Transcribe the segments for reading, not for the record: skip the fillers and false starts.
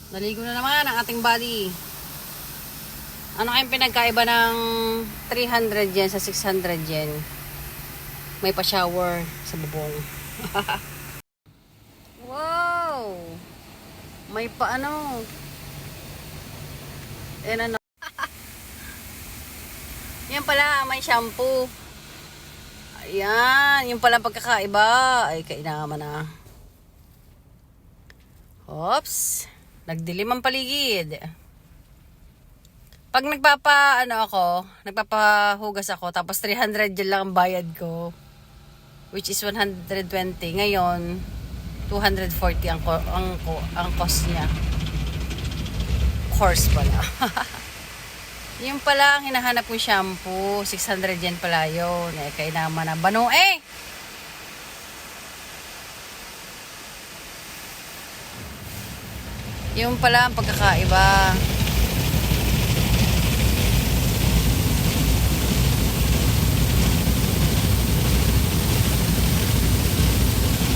Naligo na naman ang ating body. Ano kayong pinagkaiba ng 300 yen sa 600 yen? May pa-shower sa bubong. Wow! May pa ano? Yan ano? Yan pala, may shampoo. Ayan, yung pala pagkakaiba. Ay, kainaman na. Oops! Nagdilim ang paligid. Pag nagpapahugas ako, tapos 300 dyan lang ang bayad ko, which is 120. Ngayon, 240 ang cost niya. Course pala. Yung pala ang hinahanap kong shampoo, 600 yen pala yun. Eh, kaya naman ang bano eh! Yung pala ang pagkakaiba.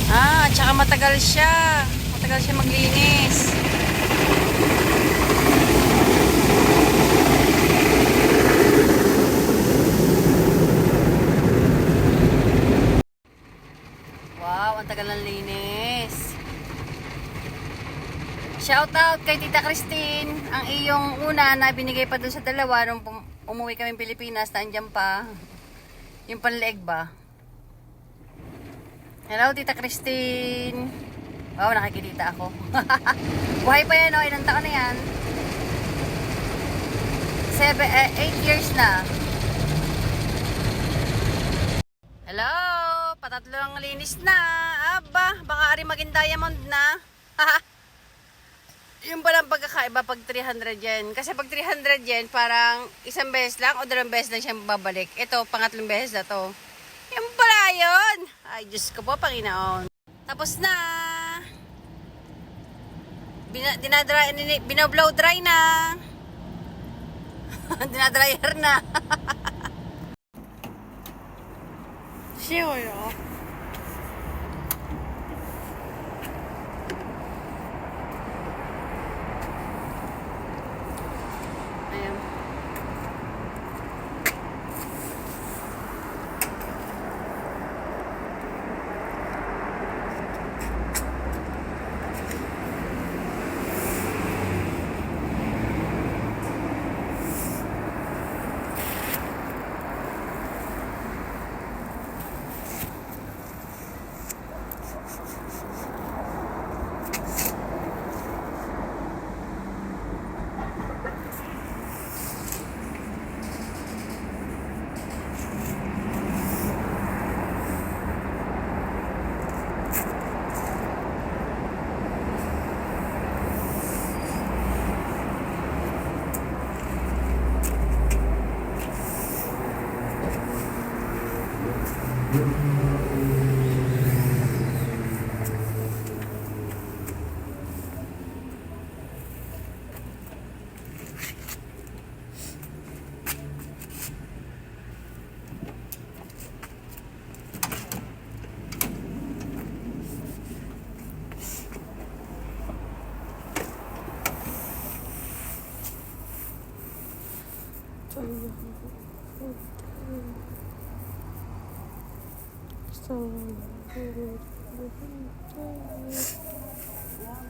At saka matagal siya. Matagal siya maglinis. Wow, ang tagal ng linis. Shout out kay Tita Christine. Ang iyong una na binigay pa dun sa dalawa nung umuwi kami Pilipinas, nandiyan pa. Yung panleeg ba? Hello, Tita Christine. Wow, nakikita ako. Buhay pa yan, oh. Ilang taon na yan? 8 years na. Hello, patatlo ang linis na. Aba, baka ari maging diamond na. Yung palang pagkakaiba pag 300 yen. Kasi pag 300 yen, parang isang beses lang o dalawang beses lang siyang babalik. Ito, pangatlong beses na to. Yung pala yun. Ay, Diyos ko po, Panginoon. Tapos na. Binablow dry na. Dinadryer na. Siyo. Ayan.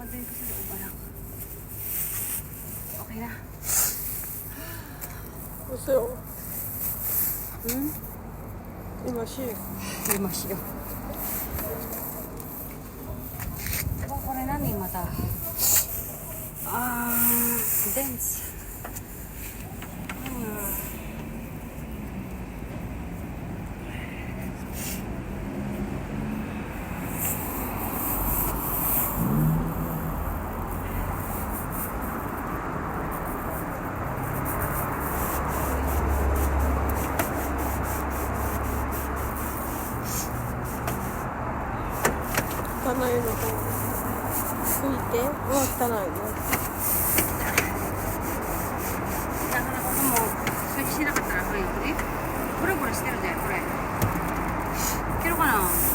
Madali ko sa loob anak. Okay na. 보세요. Hmm? 이 맛이 Ay, masyo. Ewan ko rin na ni mata. Dense.汚いのと拭いてうわ汚いね。 Kailangan ako mo. Switch sila ka trabaho yun. Eh, bura-buraしてるね、これ。いけるかな